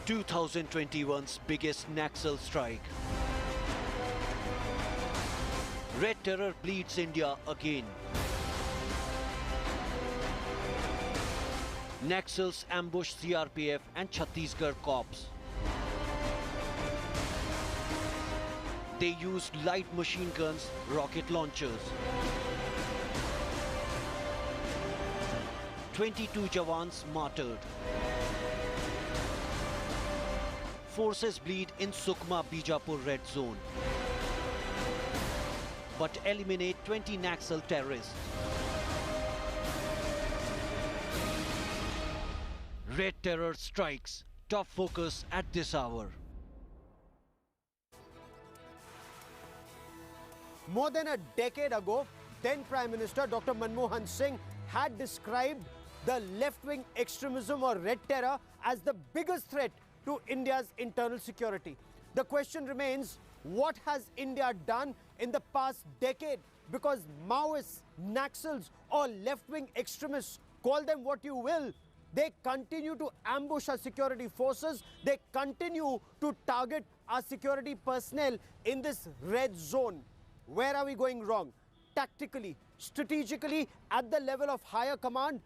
2021's biggest Naxal strike. Red terror bleeds India again. Naxals ambush CRPF and Chhattisgarh cops. They used light machine guns, rocket launchers. 22 jawans martyred. Forces bleed in Sukma-Bijapur red zone, but eliminate 20 Naxal terrorists. Red terror strikes, top focus at this hour. More than a decade ago, then Prime Minister Dr. Manmohan Singh had described the left-wing extremism or red terror as the biggest threat to India's internal security. The question remains, what has India done in the past decade? Because Maoists, Naxals or left-wing extremists, call them what you will, they continue to ambush our security forces. They continue to target our security personnel in this red zone. Where are we going wrong? Tactically, strategically, at the level of higher command,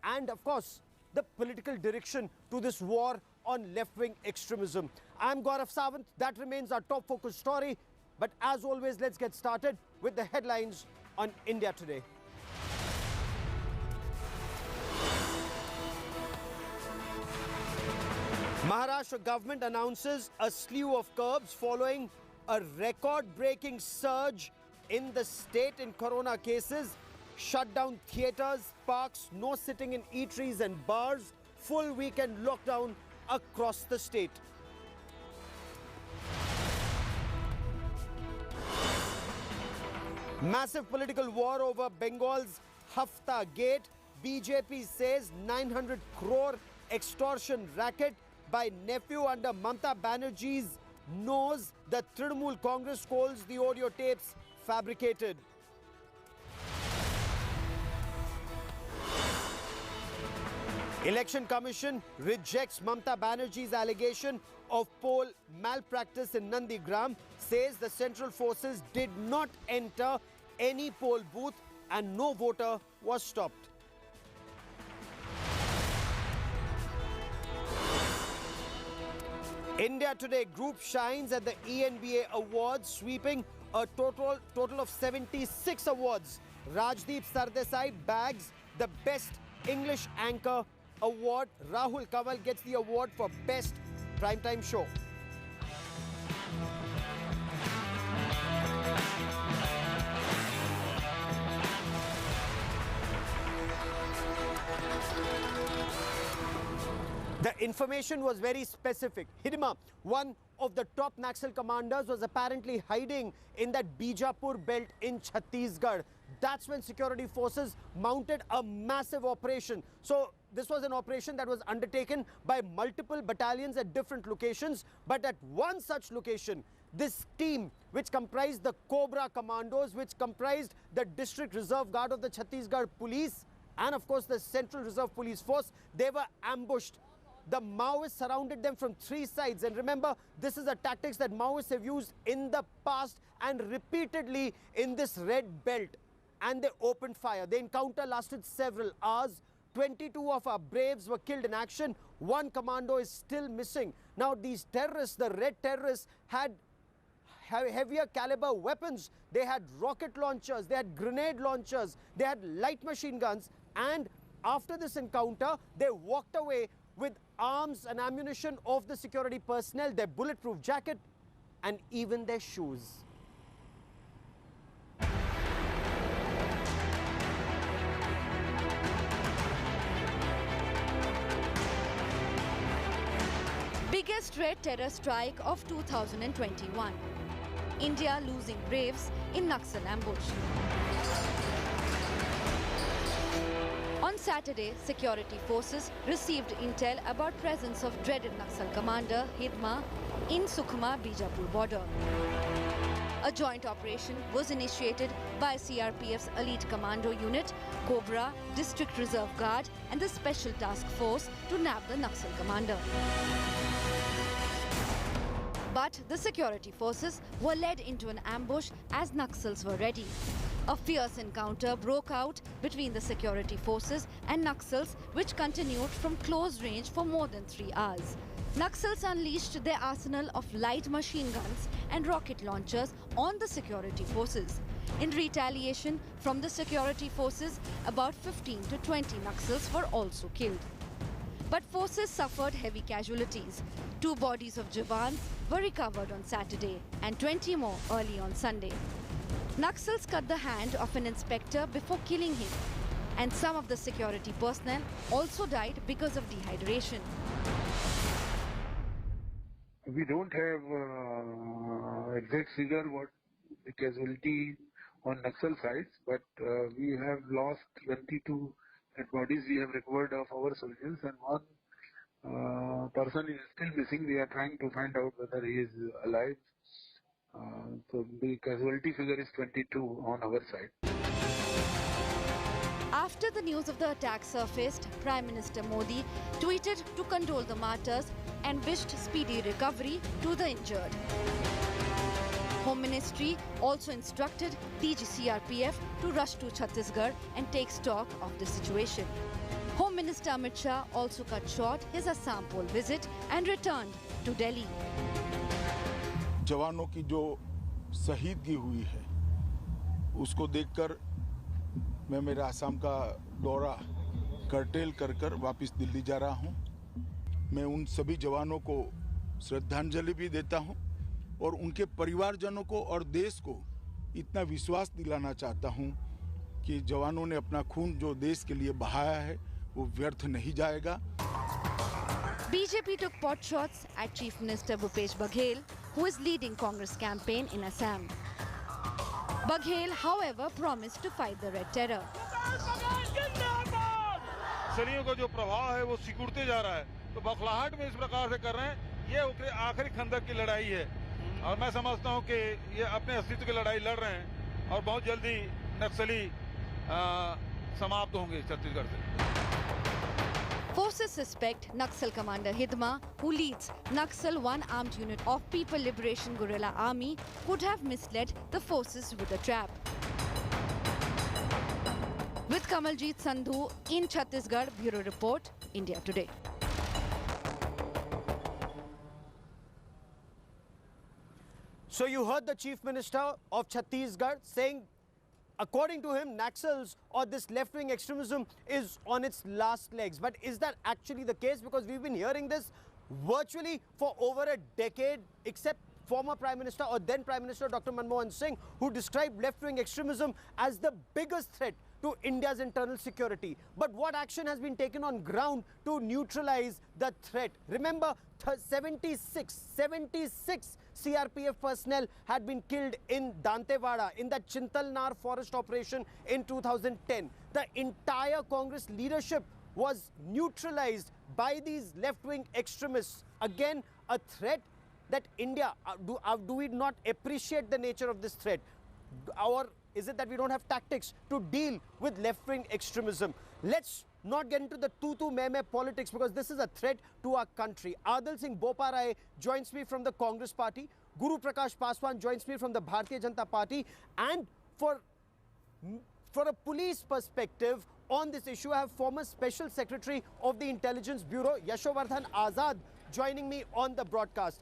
and of course, the political direction to this war on left-wing extremism. I'm Gaurav Sawant. That remains our top focus story. But as always, let's get started with the headlines on India Today. Maharashtra government announces a slew of curbs following a record-breaking surge in the state in corona cases. Shut down theatres, parks, no sitting in eateries and bars, full weekend lockdown across the state. Massive political war over Bengal's Hafta Gate. BJP says 900 crore extortion racket by nephew under Mamata Banerjee's nose. The Trinamool Congress calls the audio tapes fabricated. Election Commission rejects Mamata Banerjee's allegation of poll malpractice in Nandigram, says the central forces did not enter any poll booth and no voter was stopped. India Today group shines at the ENBA Awards, sweeping a total of 76 awards. Rajdeep Sardesai bags the Best English Anchor Award. Rahul Kanwal gets the award for Best Primetime Show. The information was very specific. Hidima, one of the top Naxal commanders, was apparently hiding in that Bijapur belt in Chhattisgarh. That's when security forces mounted a massive operation. So this was an operation that was undertaken by multiple battalions at different locations. But at one such location, this team, which comprised the Cobra Commandos, which comprised the District Reserve Guard of the Chhattisgarh Police, and of course the Central Reserve Police Force, they were ambushed. The Maoists surrounded them from three sides. And remember, this is a tactics that Maoists have used in the past and repeatedly in this red belt. And they opened fire. The encounter lasted several hours. 22 of our braves were killed in action. One commando is still missing. Now, these terrorists, the red terrorists, had heavier caliber weapons. They had rocket launchers, they had grenade launchers, they had light machine guns. And after this encounter, they walked away with arms and ammunition of the security personnel, their bulletproof jacket, and even their shoes. Biggest red terror strike of 2021. India losing braves in Naxal ambush. On Saturday, security forces received intel about presence of dreaded Naxal commander Hidma in Sukma-Bijapur border. A joint operation was initiated by CRPF's elite commando unit, Cobra, District Reserve Guard and the Special Task Force to nab the Naxal commander. But the security forces were led into an ambush as Naxals were ready. A fierce encounter broke out between the security forces and Naxals, which continued from close range for more than 3 hours. Naxals unleashed their arsenal of light machine guns and rocket launchers on the security forces. In retaliation from the security forces, about 15 to 20 Naxals were also killed. But forces suffered heavy casualties. 2 bodies of jawans were recovered on Saturday and 20 more early on Sunday. Naxals cut the hand of an inspector before killing him, and some of the security personnel also died because of dehydration. We don't have exact figure what the casualty on Naxal sides, but we have lost 22 dead bodies we have recovered of our soldiers, and one person is still missing. We are trying to find out whether he is alive. So the casualty figure is 22 on our side. After the news of the attack surfaced, Prime Minister Modi tweeted to condole the martyrs and wished speedy recovery to the injured. Home Ministry also instructed DG CRPF to rush to Chhattisgarh and take stock of the situation. Home Minister Amit Shah also cut short his Assam pole visit and returned to Delhi. जवानों की जो शहीदगी हुई है उसको देखकर मैं मेरा असम का दौरा कर्टेल कर वापस दिल्ली जा रहा हूं। मैं उन सभी जवानों को श्रद्धांजलि भी देता हूं और उनके परिवारजनों को और देश को इतना विश्वास दिलाना चाहता हूं कि जवानों ने अपना खून जो देश के लिए बहाया है वो व्यर्थ नहीं जाएगा। BJP took pot shots at Chief Minister Bhupesh Baghel, who is leading Congress campaign in Assam. Baghel, however, promised to fight the Red Terror. सरियों का जो प्रभाव है वो सिकुड़ते जा रहा है, तो बखलाहट में इस प्रकार से कर रहे हैं। ये आखिरी खंदक की लड़ाई है और मैं समझता हूं कि ये अपने अस्तित्व की लड़ाई लड़ रहे हैं और बहुत जल्दी नक्सली समाप्त होंगे छत्तीसगढ़ से। Forces suspect Naxal commander Hidma, who leads Naxal one-armed unit of People Liberation Guerrilla Army, could have misled the forces with a trap. With Kamaljeet Sandhu in Chhattisgarh, Bureau Report, India Today. So you heard the Chief Minister of Chhattisgarh saying, according to him, Naxals or this left-wing extremism is on its last legs. But is that actually the case? Because we've been hearing this virtually for over a decade, except former Prime Minister or then Prime Minister Dr. Manmohan Singh, who described left-wing extremism as the biggest threat to India's internal security. But what action has been taken on ground to neutralize the threat? Remember, 76 CRPF personnel had been killed in Dantewada in the Chintalnar forest operation in 2010. The entire Congress leadership was neutralized by these left-wing extremists. Again, a threat that India, do we not appreciate the nature of this threat? Or is it that we don't have tactics to deal with left-wing extremism? Let's not get into the tu-tu-me-me politics, because this is a threat to our country. Adil Singh Boparai joins me from the Congress party. Guru Prakash Paswan joins me from the Bharatiya Janata Party. And for a police perspective on this issue, I have former Special Secretary of the Intelligence Bureau, Yashovardhan Azad, joining me on the broadcast.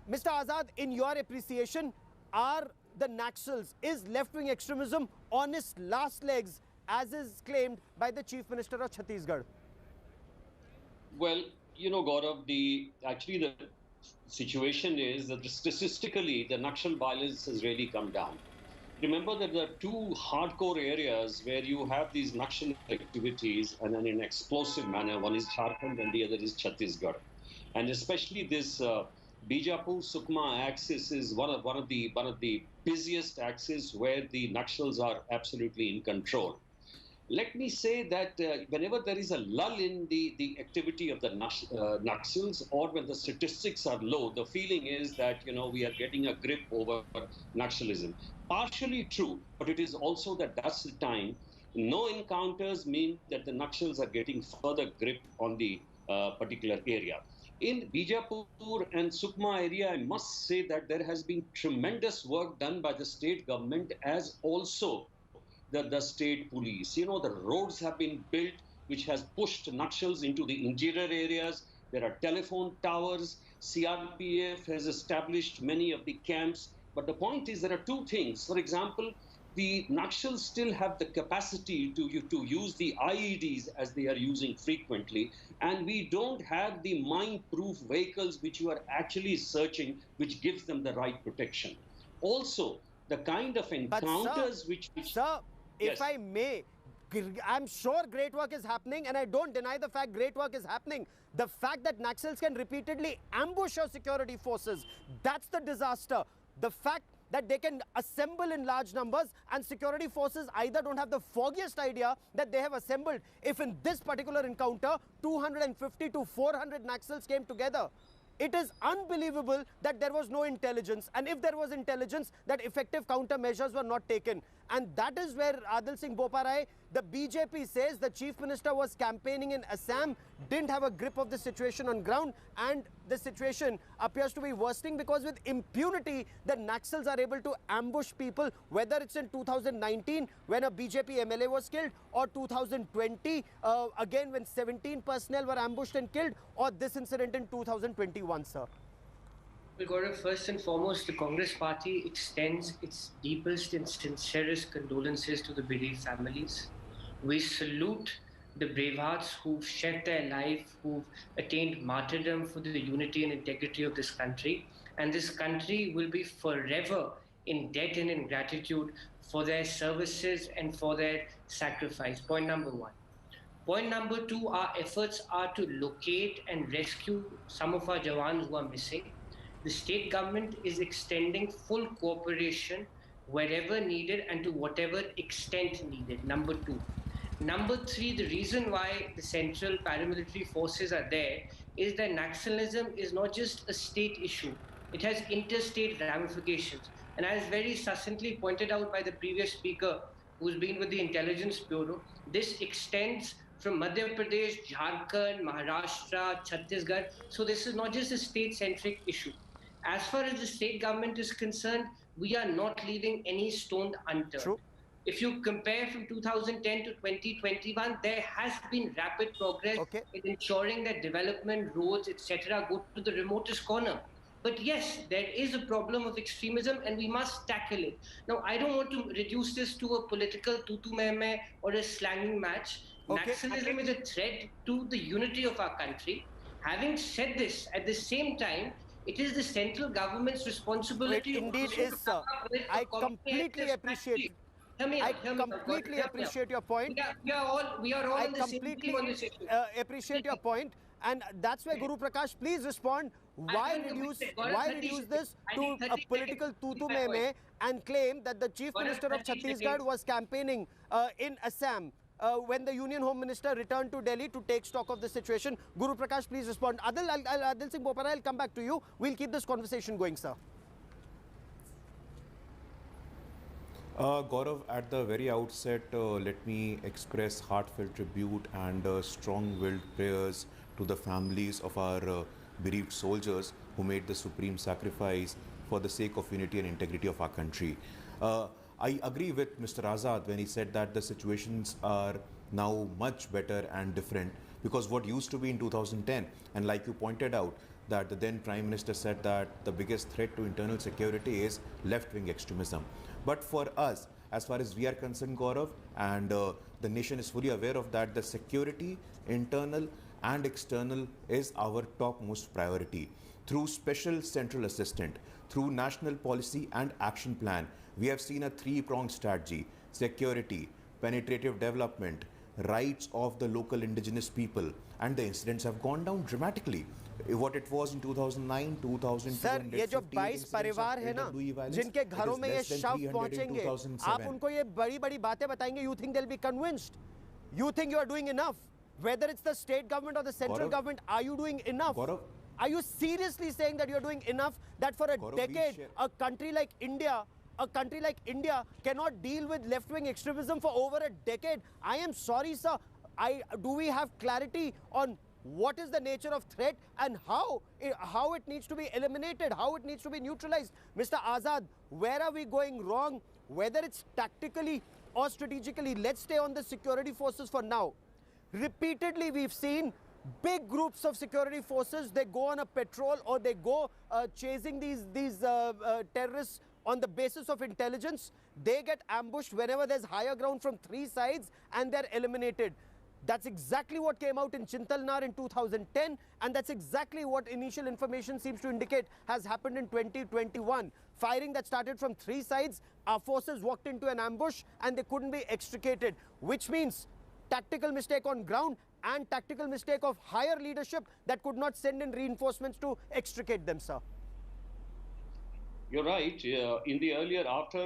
Mr. Azad, in your appreciation, are the Naxals, is left-wing extremism on its last legs, as is claimed by the Chief Minister of Chhattisgarh? Well, you know, Gaurav, actually the situation is that statistically the Naxal violence has really come down. Remember that there are 2 hardcore areas where you have these Naxal activities and in an explosive manner. One is Jharkhand and the other is Chhattisgarh. And especially this Bijapur Sukma axis is one of the busiest axes where the Naxals are absolutely in control. Let me say that whenever there is a lull in the activity of the Naxals, or when the statistics are low, the feeling is that, you know, we are getting a grip over Naxalism. Partially true, but it is also that that's the time. No encounters mean that the Naxals are getting further grip on the particular area. In Bijapur and Sukma area, I must say that there has been tremendous work done by the state government as also the state police. You know, the roads have been built, which has pushed Naxals into the interior areas. There are telephone towers. CRPF has established many of the camps. But the point is, there are two things. For example, the Naxals still have the capacity to use the IEDs as they are using frequently. And we don't have the mine-proof vehicles which you are actually searching, which gives them the right protection. Also, the kind of encounters Sir, Yes. if I may, I'm sure great work is happening, and I don't deny the fact great work is happening. The fact that Naxals can repeatedly ambush our security forces, that's the disaster. The fact that they can assemble in large numbers and security forces either don't have the foggiest idea that they have assembled. If in this particular encounter, 250 to 400 Naxals came together, it is unbelievable that there was no intelligence, and if there was intelligence, that effective countermeasures were not taken. And that is where Adil Singh Boparai, the BJP says the Chief Minister was campaigning in Assam, didn't have a grip of the situation on ground, and the situation appears to be worsening because with impunity, the Naxals are able to ambush people, whether it's in 2019 when a BJP MLA was killed, or 2020 again when 17 personnel were ambushed and killed, or this incident in 2021, sir. Well, Gaurav, first and foremost, the Congress Party extends its deepest and sincerest condolences to the bereaved families. We salute the bravehearts who've shed their life, who've attained martyrdom for the unity and integrity of this country. And this country will be forever in debt and in gratitude for their services and for their sacrifice. Point number one. Point number two, our efforts are to locate and rescue some of our jawans who are missing. The state government is extending full cooperation wherever needed and to whatever extent needed. Number two. Number three, the reason why the central paramilitary forces are there is that Naxalism is not just a state issue. It has interstate ramifications. And as very succinctly pointed out by the previous speaker, who's been with the Intelligence Bureau, this extends from Madhya Pradesh, Jharkhand, Maharashtra, Chhattisgarh. So this is not just a state-centric issue. As far as the state government is concerned, we are not leaving any stone unturned. True. If you compare from 2010 to 2021, there has been rapid progress in ensuring that development, roads, etc. go to the remotest corner. But yes, there is a problem of extremism and we must tackle it. Now, I don't want to reduce this to a political tutu-meh-meh or a slanging match. Naxalism is a threat to the unity of our country. Having said this, at the same time, it is the central government's responsibility. Indeed is, sir. I completely appreciate. I completely appreciate your point. We are all on the same team on this issue. Appreciate your point, and that's where Guru Prakash, please respond. Why reduce this to a political tutu-meh-meh and claim that the Chief Minister of Chhattisgarh was campaigning in Assam when the Union Home Minister returned to Delhi to take stock of the situation? Guru Prakash, please respond. Adil Singh Boparai, I'll come back to you. We'll keep this conversation going, sir. Gaurav, at the very outset, let me express heartfelt tribute and strong-willed prayers to the families of our bereaved soldiers who made the supreme sacrifice for the sake of unity and integrity of our country. I agree with Mr. Azad when he said that the situations are now much better and different, because what used to be in 2010, and like you pointed out, that the then Prime Minister said that the biggest threat to internal security is left-wing extremism. But for us, as far as we are concerned, Gaurav, and the nation is fully aware of that, the security, internal and external, is our topmost priority. Through Special Central Assistant, through National Policy and Action Plan, we have seen a three-pronged strategy: security, penetrative development, rights of the local indigenous people, and the incidents have gone down dramatically. What it was in 2009, 2002, sir ये जो 22 परिवार है ना जिनके घरों में ये शव पहुंचेंगे, आप उनको ये बड़ी-बड़ी बातें बताएंगे, you think they'll be convinced? You think you are doing enough? Whether it's the state government or the central government, are you doing enough? Are you seriously saying that you're doing enough, that for a decade a country like India cannot deal with left-wing extremism for over a decade? I am sorry, sir. Do we have clarity on what is the nature of threat and how it needs to be eliminated, how it needs to be neutralized. Mr. Azad, where are we going wrong, whether it's tactically or strategically? Let's stay on the security forces for now. Repeatedly, we've seen big groups of security forces, they go on a patrol or they go chasing these terrorists on the basis of intelligence. They get ambushed whenever there's higher ground from three sides and they're eliminated. That's exactly what came out in Chintalnar in 2010, and that's exactly what initial information seems to indicate has happened in 2021. Firing that started from three sides, our forces walked into an ambush and they couldn't be extricated, which means tactical mistake on ground and tactical mistake of higher leadership that could not send in reinforcements to extricate them, sir. You're right. In the earlier, after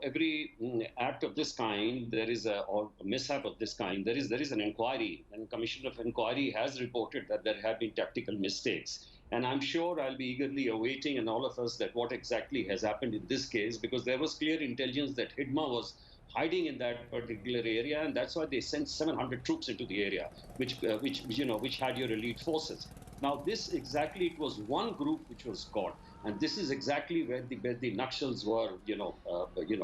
every act of this kind, there is or mishap of this kind, there is an inquiry, and Commission of Inquiry has reported that there have been tactical mistakes. And I'm sure I'll be eagerly awaiting, and all of us, that what exactly has happened in this case, because there was clear intelligence that Hidma was hiding in that particular area, and that's why they sent 700 troops into the area, which had your elite forces. Now, this exactly, it was one group which was caught, and this is exactly where the Naxals were,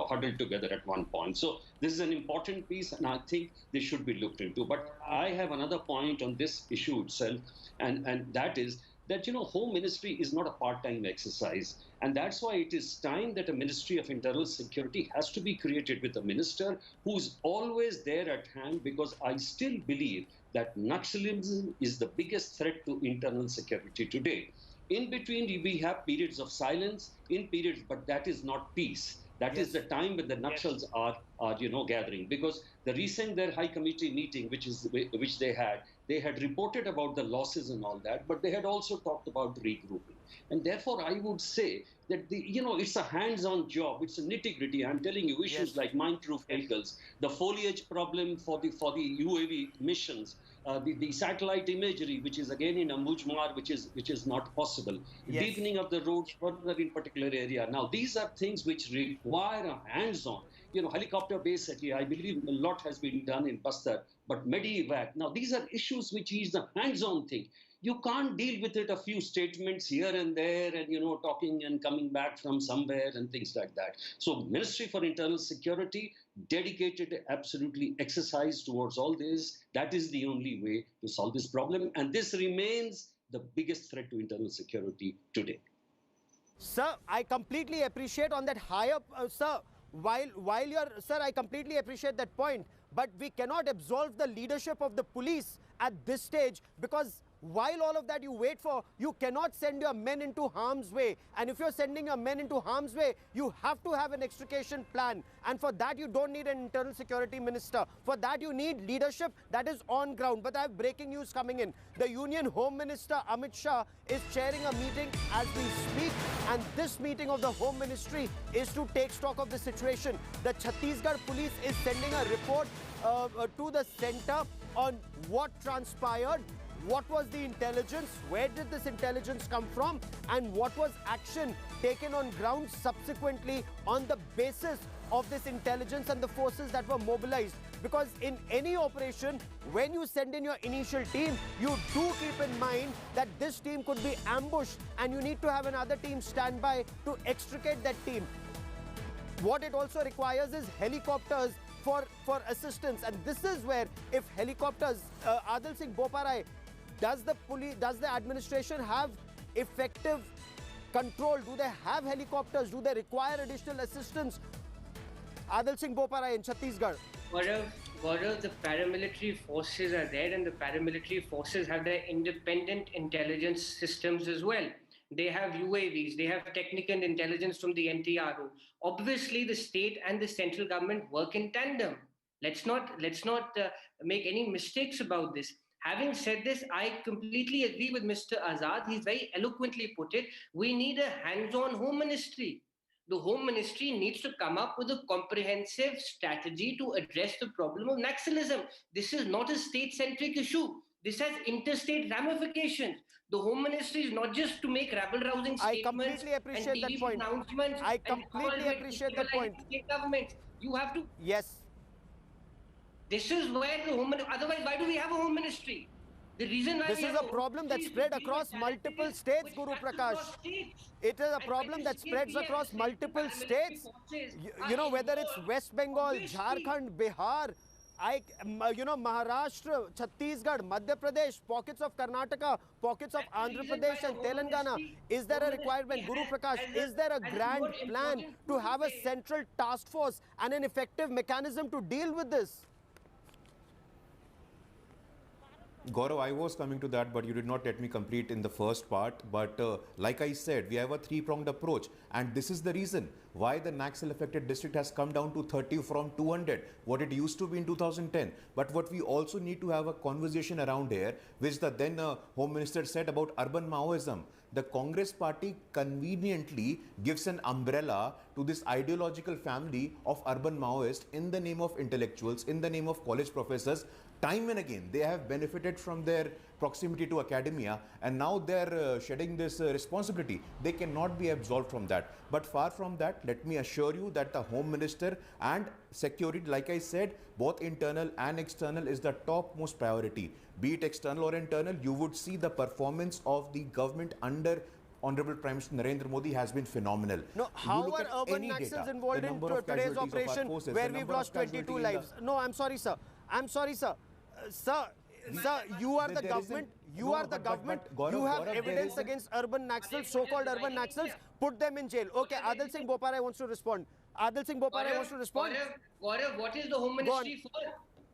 huddled together at one point. So this is an important piece, and I think this should be looked into. But I have another point on this issue itself, and that is that, Home Ministry is not a part-time exercise. And that's why it is time that a Ministry of Internal Security has to be created with a minister who's always there at hand, because I still believe that Naxalism is the biggest threat to internal security today. In between, we have periods of silence, but that is not peace. That is the time when the Naxals are gathering. Because the recent their high committee meeting, which they had reported about the losses and all that, but they had also talked about regrouping. And therefore, I would say that it's a hands-on job. It's a nitty-gritty. I'm telling you, issues like mine-proof vehicles, the foliage problem for the UAV missions, the satellite imagery, which is again in Ambujmar, which is not possible. Deepening of the roads further in particular area. Now, these are things which require a hands-on. Helicopter base, I believe a lot has been done in Bastar, but Medivac. Now, these are issues which is the hands-on thing. You can't deal with it a few statements here and there and, talking and coming back from somewhere and things like that. So Ministry for Internal Security, dedicated absolutely exercise towards all this. That is the only way to solve this problem. And this remains the biggest threat to internal security today. Sir, I completely appreciate on that higher, sir, while you're, sir, I completely appreciate that point, but we cannot absolve the leadership of the police at this stage, because while all of that you wait for, you cannot send your men into harm's way. And if you're sending your men into harm's way, you have to have an extrication plan. And for that, you don't need an internal security minister. For that, you need leadership that is on ground. But I have breaking news coming in. The Union Home Minister, Amit Shah, is chairing a meeting as we speak. And this meeting of the Home Ministry is to take stock of the situation. The Chhattisgarh police is sending a report to the center on what transpired. What was the intelligence? Where did this intelligence come from? And what was action taken on ground subsequently on the basis of this intelligence and the forces that were mobilized? Because in any operation, when you send in your initial team, you do keep in mind that this team could be ambushed and you need to have another team stand by to extricate that team. What it also requires is helicopters for assistance. And this is where, if helicopters, Adil Singh Boparai, does the administration have effective control? Do they have helicopters? Do they require additional assistance? Adil Singh Boparai in Chhattisgarh. Gaurav, the paramilitary forces are there, and the paramilitary forces have their independent intelligence systems as well. They have UAVs, they have technical intelligence from the NTRO. Obviously, the state and the central government work in tandem. Let's not make any mistakes about this. Having said this, I completely agree with Mr. Azad. He's very eloquently put it. We need a hands-on Home Ministry. The Home Ministry needs to come up with a comprehensive strategy to address the problem of Naxalism. This is not a state-centric issue. This has interstate ramifications. The Home Ministry is not just to make rabble-rousing statements. I completely appreciate that point. I completely appreciate that point. State governments. You have to. Yes. This is where the Home Ministry. Otherwise, why do we have a Home Ministry? The reason why This is a problem that spread across multiple states, Guru Prakash. It is a problem that spreads across multiple states. You know, whether it's West Bengal, Jharkhand, Bihar, Maharashtra, Chhattisgarh, Madhya Pradesh, pockets of Karnataka, pockets of Andhra Pradesh and Telangana. Is there a requirement, Guru Prakash? Is there a grand plan to have a central task force and an effective mechanism to deal with this? Gaurav, I was coming to that, but you did not let me complete in the first part. But like I said, we have a three-pronged approach. And this is the reason why the Naxal affected district has come down to 30 from 200, what it used to be in 2010. But what we also need to have a conversation around here, which the then Home Minister said about urban Maoism. The Congress party conveniently gives an umbrella to this ideological family of urban Maoists in the name of intellectuals, in the name of college professors. Time and again, they have benefited from their proximity to academia, and now they're shedding this responsibility. They cannot be absolved from that. But far from that, let me assure you that the Home Minister and security, like I said, both internal and external, is the topmost priority. Be it external or internal, you would see the performance of the government under Honorable Prime Minister Narendra Modi has been phenomenal. No, how are urban Naxals involved in today's operation where we've lost 22 lives? No, I'm sorry, sir. I'm sorry, sir. Sir, you are the government. You are the government. You have evidence against urban Naxals, so-called urban Naxals. Put them in jail. Okay, Adil Singh Boparai wants to respond. Adil Singh Boparai wants to respond. Gaurav, what is the Home Ministry for?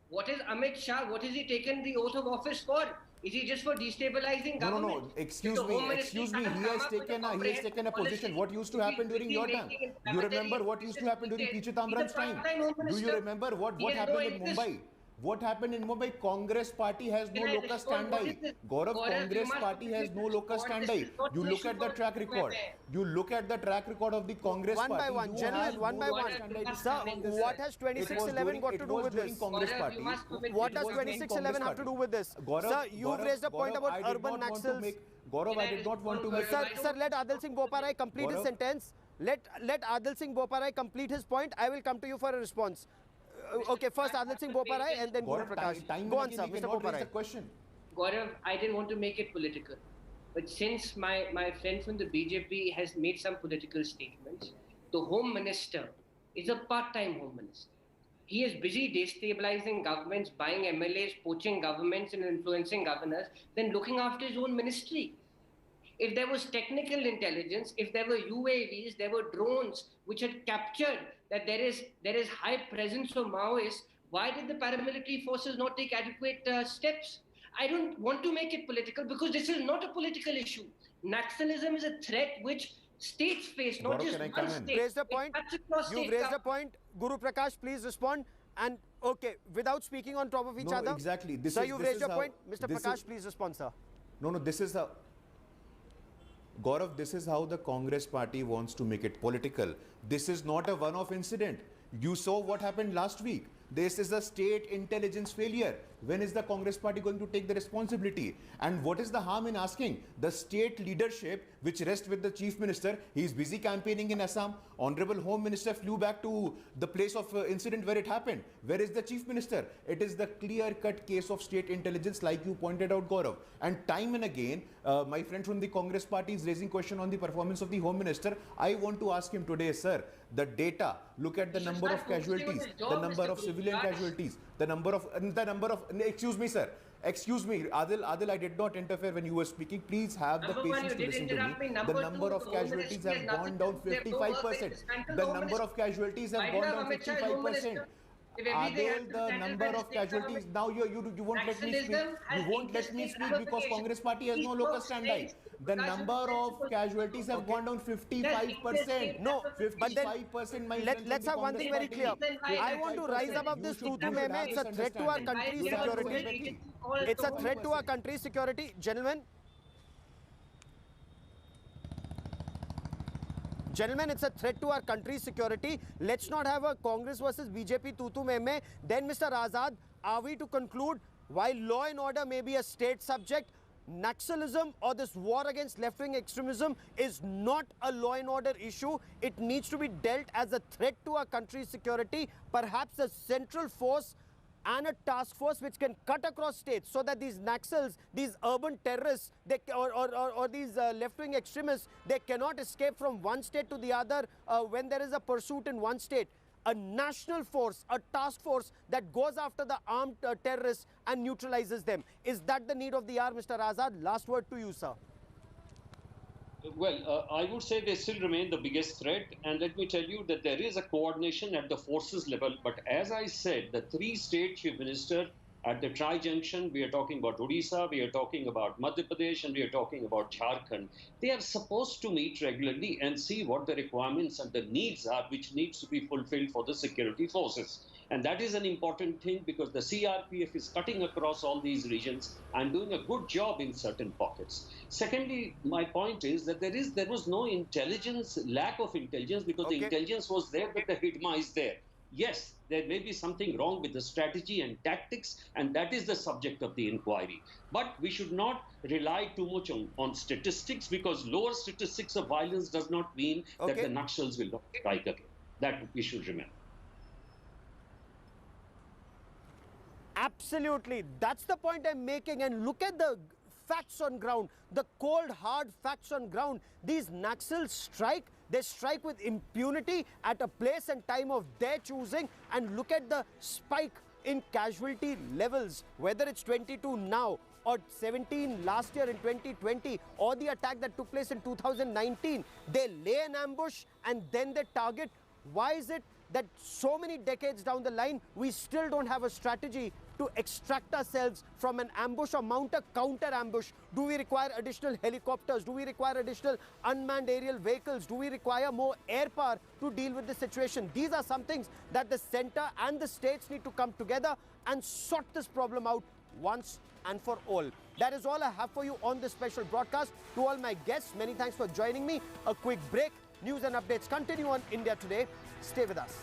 What is Amit Shah? What has he taken the oath of office for? Is he just for destabilizing government? No. Excuse me. He has taken a position. What used to happen during your time? You remember what used to happen during P. Chidambaram's time? Do you remember what happened in Mumbai? What happened in Mumbai? Congress party has no locus standi. Gaurav, Congress party has no locus standi. You look at the track record. You look at the track record of the Congress party. One by one, gentlemen, one by one. Sir, what has 2611 got to do with this? Congress party. What does 2611 have to do with this? Sir, you've raised a point about urban Naxals. Gaurav, I did not want to make... Sir, let Adil Singh Boparai complete his sentence. Let Adil Singh Boparai complete his point. I will come to you for a response. Okay, first Adil Singh Boparai and then Guru Prakash. Go on, sir, Mr. Boparai. Gaurav, I didn't want to make it political. But since my friend from the BJP has made some political statements, the Home Minister is a part-time Home Minister. He is busy destabilizing governments, buying MLAs, poaching governments and influencing governors, then looking after his own ministry. If there was technical intelligence, if there were UAVs, there were drones which had captured that there is high presence of Maoists, why did the paramilitary forces not take adequate steps? I don't want to make it political because this is not a political issue. Naxalism is a threat which states face, not just one state. Raised a point. You've raised a point. Guru Prakash, please respond. And okay, without speaking on top of each other. Exactly. Sir, you've raised your point. Mr. Prakash, please respond, sir. No, this is how... Gaurav, this is how the Congress party wants to make it political. This is not a one-off incident. You saw what happened last week. This is a state intelligence failure. When is the Congress party going to take the responsibility? And what is the harm in asking? The state leadership, which rests with the Chief Minister, he is busy campaigning in Assam. Honorable Home Minister flew back to the place of incident where it happened. Where is the Chief Minister? It is the clear-cut case of state intelligence, like you pointed out, Gaurav. And time and again, my friend from the Congress party is raising question on the performance of the Home Minister. I want to ask him today, sir, the data, look at the number of casualties, the number of civilian casualties, the number of, excuse me, sir. Excuse me, Adil, I did not interfere when you were speaking. Please have the patience to listen to me. The number of casualties have gone down 55%. The number of casualties have gone down 55%. Adil, the number of casualties, now you won't let me speak. You won't let me speak because Congress party has no locus standi. The number of casualties have gone down 55%. No, 55%, my friend. Let's have one thing very clear. I want to rise above this tutu meme. It's a threat to our country's security. It's a threat to our country's security. Gentlemen, it's a threat to our country's security. Let's not have a Congress versus BJP tutu meme. Then, Mr. Azad, are we to conclude, while law and order may be a state subject, Naxalism or this war against left-wing extremism is not a law and order issue. It needs to be dealt as a threat to our country's security. Perhaps a central force and a task force which can cut across states so that these Naxals, these urban terrorists, or these left-wing extremists, they cannot escape from one state to the other when there is a pursuit in one state. A national force, a task force that goes after the armed terrorists and neutralizes them. Is that the need of the hour, Mr. Azad? Last word to you, sir. Well, I would say they still remain the biggest threat. And let me tell you that there is a coordination at the forces level. But as I said, the three state chief ministers at the tri-junction, we are talking about Odisha, we are talking about Madhya Pradesh, and we are talking about Jharkhand. They are supposed to meet regularly and see what the requirements and the needs are, which needs to be fulfilled for the security forces. And that is an important thing because the CRPF is cutting across all these regions and doing a good job in certain pockets. Secondly, my point is that there was no intelligence, lack of intelligence, because the intelligence was there, but the HIDMA is there. Yes, there may be something wrong with the strategy and tactics, and that is the subject of the inquiry. But we should not rely too much on statistics, because lower statistics of violence does not mean that the Naxals will not strike again. That we should remember. Absolutely. That's the point I'm making. And look at the facts on ground, the cold, hard facts on ground. These Naxals strike. They strike with impunity at a place and time of their choosing. And look at the spike in casualty levels, whether it's 22 now or 17 last year in 2020, or the attack that took place in 2019. They lay an ambush and then they target. Why is it that so many decades down the line, we still don't have a strategy to extract ourselves from an ambush or mount a counter ambush? Do we require additional helicopters? Do we require additional unmanned aerial vehicles? Do we require more air power to deal with the situation? These are some things that the center and the states need to come together and sort this problem out once and for all. That is all I have for you on this special broadcast. To all my guests, many thanks for joining me. A quick break. News and updates continue on India Today. Stay with us.